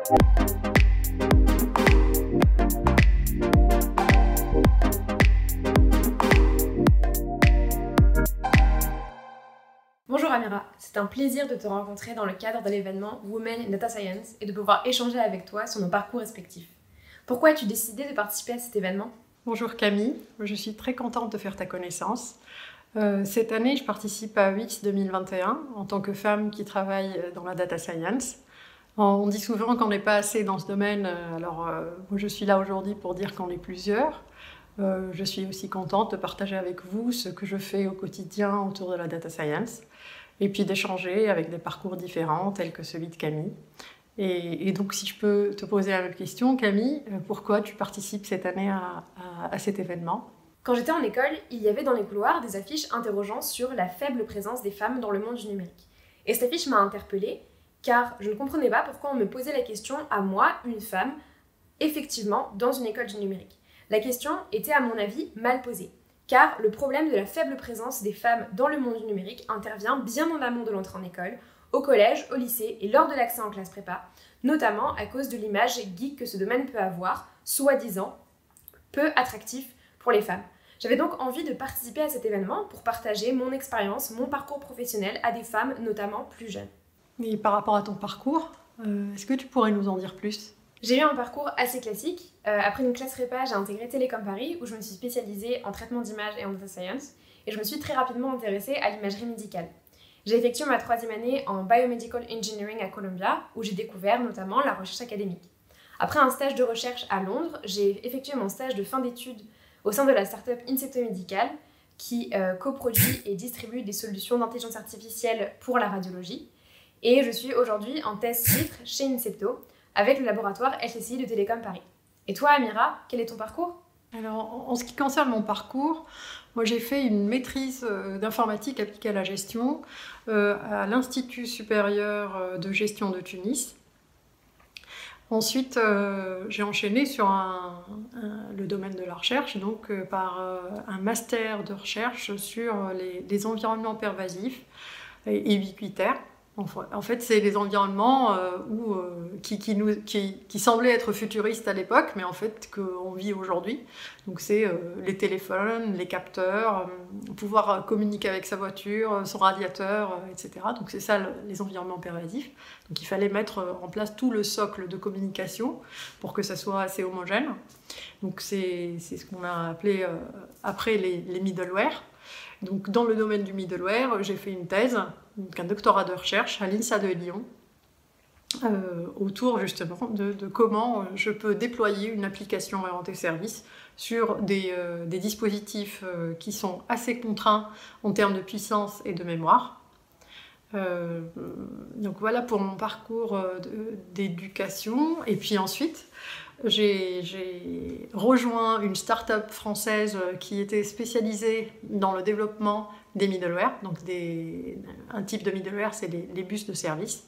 Bonjour Amira, c'est un plaisir de te rencontrer dans le cadre de l'événement Women in Data Science et de pouvoir échanger avec toi sur nos parcours respectifs. Pourquoi as-tu décidé de participer à cet événement ? Bonjour Camille, je suis très contente de faire ta connaissance. Cette année, je participe à UX 2021 en tant que femme qui travaille dans la Data Science. On dit souvent qu'on n'est pas assez dans ce domaine, alors moi je suis là aujourd'hui pour dire qu'on est plusieurs. Je suis aussi contente de partager avec vous ce que je fais au quotidien autour de la Data Science et puis d'échanger avec des parcours différents tels que celui de Camille. Et donc si je peux te poser la même question, Camille, pourquoi tu participes cette année à cet événement ? Quand j'étais en école, il y avait dans les couloirs des affiches interrogeant sur la faible présence des femmes dans le monde du numérique. Et cette affiche m'a interpellée car je ne comprenais pas pourquoi on me posait la question à moi, une femme, effectivement dans une école du numérique. La question était à mon avis mal posée, car le problème de la faible présence des femmes dans le monde du numérique intervient bien en amont de l'entrée en école, au collège, au lycée et lors de l'accès en classe prépa, notamment à cause de l'image geek que ce domaine peut avoir, soi-disant peu attractif pour les femmes. J'avais donc envie de participer à cet événement pour partager mon expérience, mon parcours professionnel à des femmes notamment plus jeunes. Et par rapport à ton parcours, est-ce que tu pourrais nous en dire plus ? J'ai eu un parcours assez classique. Après une classe prépa, j'ai intégré Télécom Paris où je me suis spécialisée en traitement d'images et en data science et je me suis très rapidement intéressée à l'imagerie médicale. J'ai effectué ma 3e année en Biomedical Engineering à Columbia où j'ai découvert notamment la recherche académique. Après un stage de recherche à Londres, j'ai effectué mon stage de fin d'études au sein de la start-up Incepto Medical qui coproduit et distribue des solutions d'intelligence artificielle pour la radiologie. Et je suis aujourd'hui en thèse titre chez Incepto avec le laboratoire LCCI de Télécom Paris. Et toi, Amira, quel est ton parcours ? Alors, en ce qui concerne mon parcours, moi j'ai fait une maîtrise d'informatique appliquée à la gestion à l'Institut supérieur de gestion de Tunis. Ensuite, j'ai enchaîné sur le domaine de la recherche, donc par un master de recherche sur les environnements pervasifs et ubiquitaires. En fait, c'est les environnements qui semblaient être futuristes à l'époque, mais en fait qu'on vit aujourd'hui. Donc c'est les téléphones, les capteurs, pouvoir communiquer avec sa voiture, son radiateur, etc. Donc c'est ça les environnements pervasifs. Donc il fallait mettre en place tout le socle de communication pour que ça soit assez homogène. Donc c'est ce qu'on a appelé après les middleware. Donc, dans le domaine du middleware, j'ai fait une thèse, donc un doctorat de recherche à l'INSA de Lyon, autour justement de comment je peux déployer une application orientée service sur des dispositifs qui sont assez contraints en termes de puissance et de mémoire. Donc voilà pour mon parcours d'éducation. Et puis ensuite, j'ai rejoint une start-up française qui était spécialisée dans le développement des middleware. Donc un type de middleware, c'est les bus de service.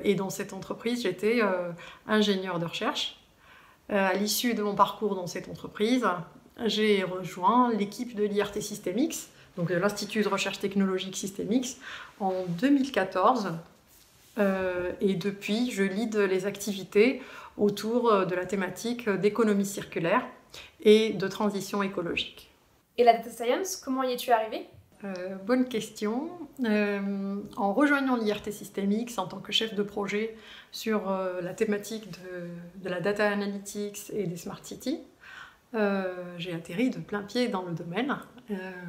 Et dans cette entreprise, j'étais ingénieure de recherche. À l'issue de mon parcours dans cette entreprise, j'ai rejoint l'équipe de l'IRT Systemix, donc de l'Institut de recherche technologique Systemix, en 2014. Et depuis, je lead les activités autour de la thématique d'économie circulaire et de transition écologique. Et la data science, comment y es-tu arrivée ? Bonne question. En rejoignant l'IRT Systemix en tant que chef de projet sur la thématique de la data analytics et des smart cities, j'ai atterri de plein pied dans le domaine.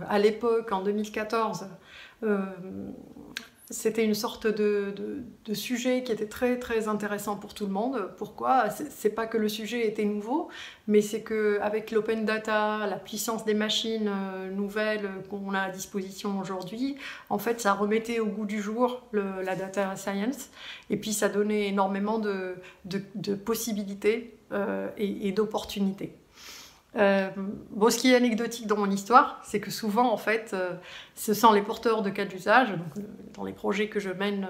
À l'époque, en 2014, c'était une sorte de sujet qui était très très intéressant pour tout le monde. Pourquoi ? C'est pas que le sujet était nouveau, mais c'est qu'avec l'open data, la puissance des machines nouvelles qu'on a à disposition aujourd'hui, en fait ça remettait au goût du jour la data science, et puis ça donnait énormément de possibilités et d'opportunités. Ce qui est anecdotique dans mon histoire, c'est que souvent, en fait, ce sont les porteurs de cas d'usage. Donc, dans les projets que je mène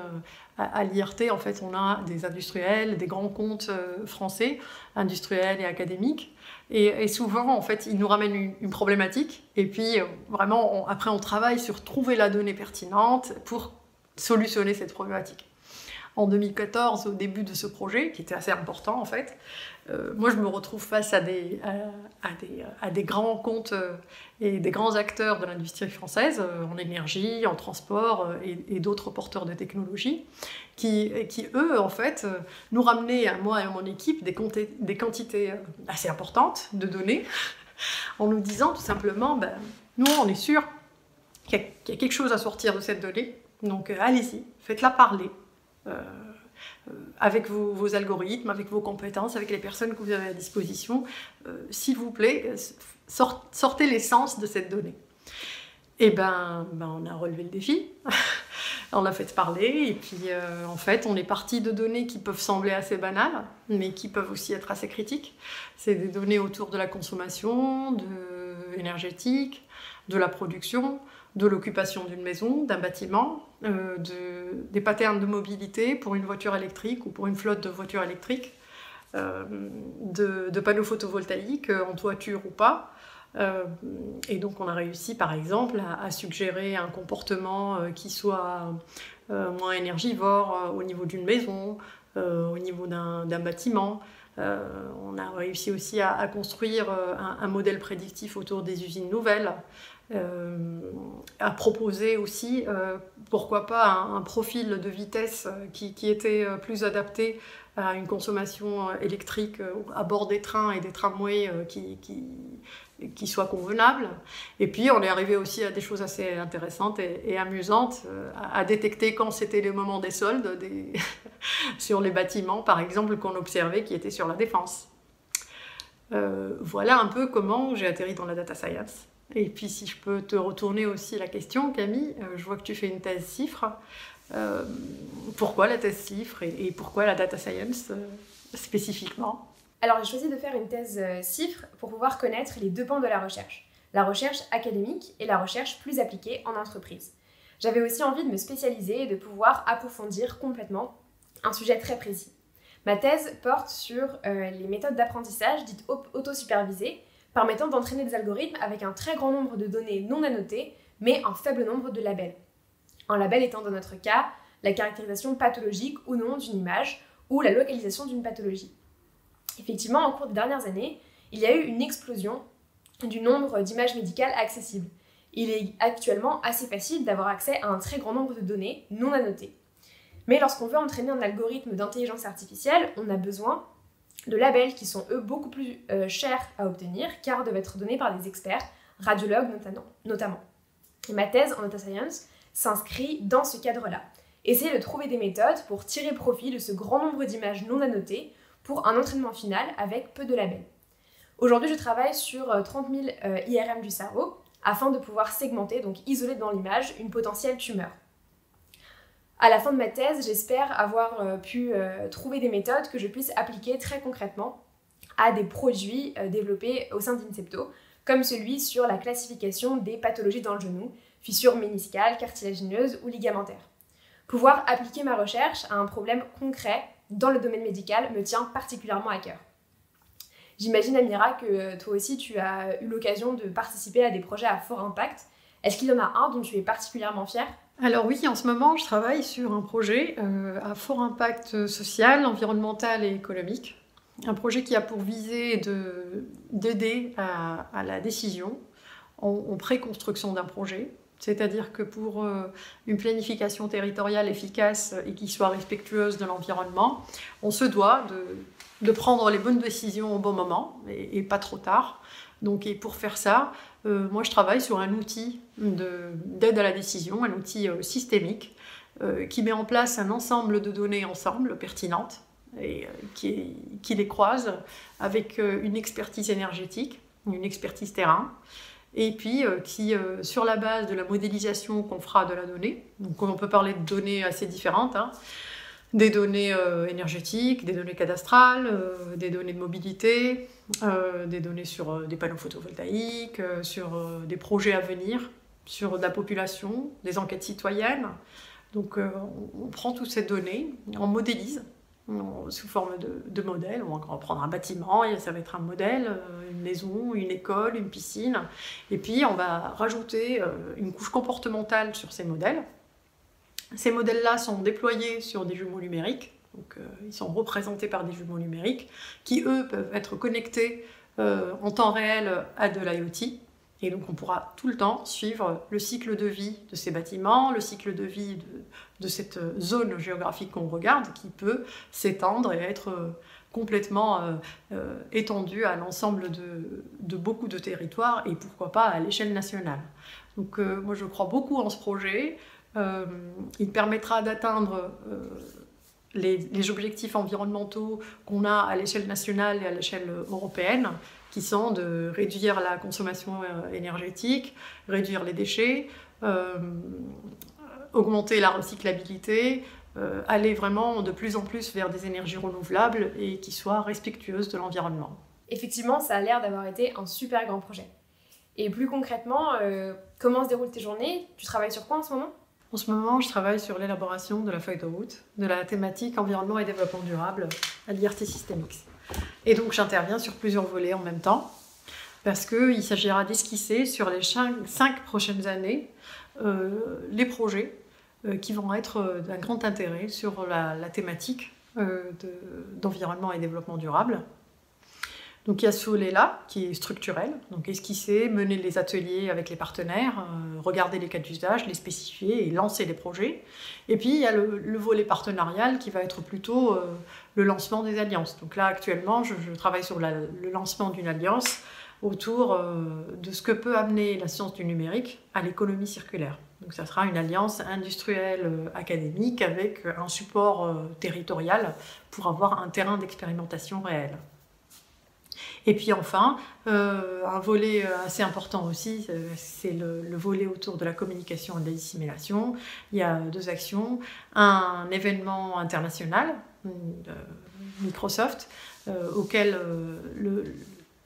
à l'IRT, en fait, on a des industriels, des grands comptes français, industriels et académiques. Et souvent, en fait, ils nous ramènent une problématique. Et puis, vraiment, après, on travaille sur trouver la donnée pertinente pour solutionner cette problématique. en 2014, au début de ce projet, qui était assez important en fait, moi je me retrouve face à des grands comptes et des grands acteurs de l'industrie française, en énergie, en transport et d'autres porteurs de technologie, qui eux, en fait, nous ramenaient, à moi et à mon équipe, des quantités assez importantes de données, en nous disant tout simplement, nous on est sûr qu'il y a quelque chose à sortir de cette donnée, donc allez-y, faites-la parler. Avec vos algorithmes, avec vos compétences, avec les personnes que vous avez à disposition, s'il vous plaît, sortez l'essence de cette donnée. Et on a relevé le défi, on l'a fait parler, et puis en fait, on est parti de données qui peuvent sembler assez banales, mais qui peuvent aussi être assez critiques. C'est des données autour de la consommation, énergétique, de la production, de l'occupation d'une maison, d'un bâtiment, des patterns de mobilité pour une voiture électrique ou pour une flotte de voitures électriques, de panneaux photovoltaïques en toiture ou pas. Et donc on a réussi par exemple à suggérer un comportement qui soit moins énergivore au niveau d'une maison, au niveau d'un bâtiment. On a réussi aussi à construire un modèle prédictif autour des usines nouvelles, à proposer aussi, pourquoi pas, un profil de vitesse qui était plus adapté à une consommation électrique à bord des trains et des tramways qui soit convenable. Et puis on est arrivé aussi à des choses assez intéressantes et amusantes, à détecter quand c'était le moment des soldes sur les bâtiments, par exemple, qu'on observait qui étaient sur la Défense. Voilà un peu comment j'ai atterri dans la data science. Et puis si je peux te retourner aussi la question, Camille, je vois que tu fais une thèse chiffre. Pourquoi la thèse chiffre et pourquoi la data science spécifiquement ? Alors j'ai choisi de faire une thèse chiffre pour pouvoir connaître les deux pans de la recherche académique et la recherche plus appliquée en entreprise. J'avais aussi envie de me spécialiser et de pouvoir approfondir complètement un sujet très précis. Ma thèse porte sur les méthodes d'apprentissage dites autosupervisées, permettant d'entraîner des algorithmes avec un très grand nombre de données non annotées, mais un faible nombre de labels. Un label étant dans notre cas la caractérisation pathologique ou non d'une image ou la localisation d'une pathologie. Effectivement, au cours des dernières années, il y a eu une explosion du nombre d'images médicales accessibles. Il est actuellement assez facile d'avoir accès à un très grand nombre de données non annotées. Mais lorsqu'on veut entraîner un algorithme d'intelligence artificielle, on a besoin de labels qui sont eux beaucoup plus chers à obtenir car doivent être donnés par des experts, radiologues notamment. Et ma thèse en data science s'inscrit dans ce cadre-là. Essayer de trouver des méthodes pour tirer profit de ce grand nombre d'images non annotées pour un entraînement final avec peu de labels. Aujourd'hui, je travaille sur 30 000 IRM du cerveau afin de pouvoir segmenter, donc isoler dans l'image, une potentielle tumeur. À la fin de ma thèse, j'espère avoir pu trouver des méthodes que je puisse appliquer très concrètement à des produits développés au sein d'Incepto, comme celui sur la classification des pathologies dans le genou, fissures méniscales, cartilagineuses ou ligamentaires. Pouvoir appliquer ma recherche à un problème concret dans le domaine médical me tient particulièrement à cœur. J'imagine, Amira, que toi aussi tu as eu l'occasion de participer à des projets à fort impact. Est-ce qu'il y en a un dont tu es particulièrement fière ? Alors oui, en ce moment, je travaille sur un projet à fort impact social, environnemental et économique. Un projet qui a pour visée d'aider à la décision en pré-construction d'un projet. C'est-à-dire que pour une planification territoriale efficace et qui soit respectueuse de l'environnement, on se doit de prendre les bonnes décisions au bon moment et pas trop tard. Donc, et pour faire ça, moi je travaille sur un outil d'aide à la décision, un outil systémique qui met en place un ensemble de données pertinentes et qui les croise avec une expertise énergétique, une expertise terrain, et puis qui, sur la base de la modélisation qu'on fera de la donnée, donc on peut parler de données assez différentes, des données énergétiques, des données cadastrales, des données de mobilité, des données sur des panneaux photovoltaïques, sur des projets à venir, sur la population, des enquêtes citoyennes. Donc on prend toutes ces données, on modélise sous forme de modèle. On va prendre un bâtiment, et ça va être un modèle, une maison, une école, une piscine. Et puis on va rajouter une couche comportementale sur ces modèles. Ces modèles-là sont déployés sur des jumeaux numériques, donc ils sont représentés par des jumeaux numériques, qui eux peuvent être connectés en temps réel à de l'IoT. Et donc on pourra tout le temps suivre le cycle de vie de ces bâtiments, le cycle de vie de cette zone géographique qu'on regarde, qui peut s'étendre et être complètement étendu à l'ensemble de beaucoup de territoires et pourquoi pas à l'échelle nationale. Donc moi je crois beaucoup en ce projet. Il permettra d'atteindre les objectifs environnementaux qu'on a à l'échelle nationale et à l'échelle européenne, qui sont de réduire la consommation énergétique, réduire les déchets, augmenter la recyclabilité, aller vraiment de plus en plus vers des énergies renouvelables et qui soient respectueuses de l'environnement. Effectivement, ça a l'air d'avoir été un super grand projet. Et plus concrètement, comment se déroulent tes journées? Tu travailles sur quoi en ce moment? En ce moment, je travaille sur l'élaboration de la feuille de route de la thématique environnement et développement durable à l'IRT Systemix. Et donc j'interviens sur plusieurs volets en même temps, parce qu'il s'agira d'esquisser sur les 5 prochaines années les projets qui vont être d'un grand intérêt sur la thématique d'environnement et développement durable. Donc il y a ce volet-là qui est structurel, donc esquisser, mener les ateliers avec les partenaires, regarder les cas d'usage, les spécifier et lancer les projets. Et puis il y a le volet partenarial qui va être plutôt le lancement des alliances. Donc là actuellement je travaille sur le lancement d'une alliance autour de ce que peut amener la science du numérique à l'économie circulaire. Donc ça sera une alliance industrielle académique avec un support territorial pour avoir un terrain d'expérimentation réel. Et puis enfin, un volet assez important aussi, c'est le volet autour de la communication et de la dissémination. Il y a 2 actions. Un événement international, Microsoft, auquel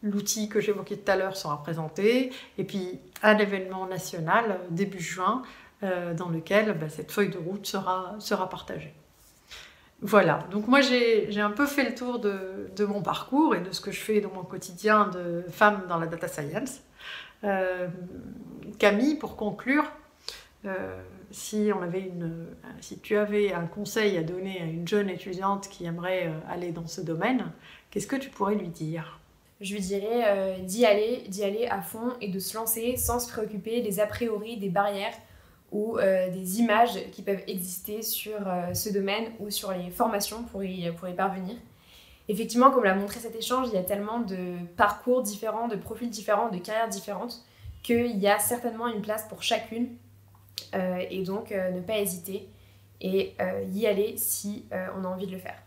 l'outil que j'évoquais tout à l'heure sera présenté. Et puis un événement national, début juin, dans lequel cette feuille de route sera partagée. Voilà, donc moi j'ai un peu fait le tour de mon parcours et de ce que je fais dans mon quotidien de femme dans la data science. Camille, pour conclure, si tu avais un conseil à donner à une jeune étudiante qui aimerait aller dans ce domaine, qu'est-ce que tu pourrais lui dire? Je lui dirais d'y aller à fond et de se lancer sans se préoccuper des a priori, des barrières ou des images qui peuvent exister sur ce domaine ou sur les formations pour y parvenir. Effectivement, comme l'a montré cet échange, il y a tellement de parcours différents, de profils différents, de carrières différentes, qu'il y a certainement une place pour chacune. Et donc, ne pas hésiter et y aller si on a envie de le faire.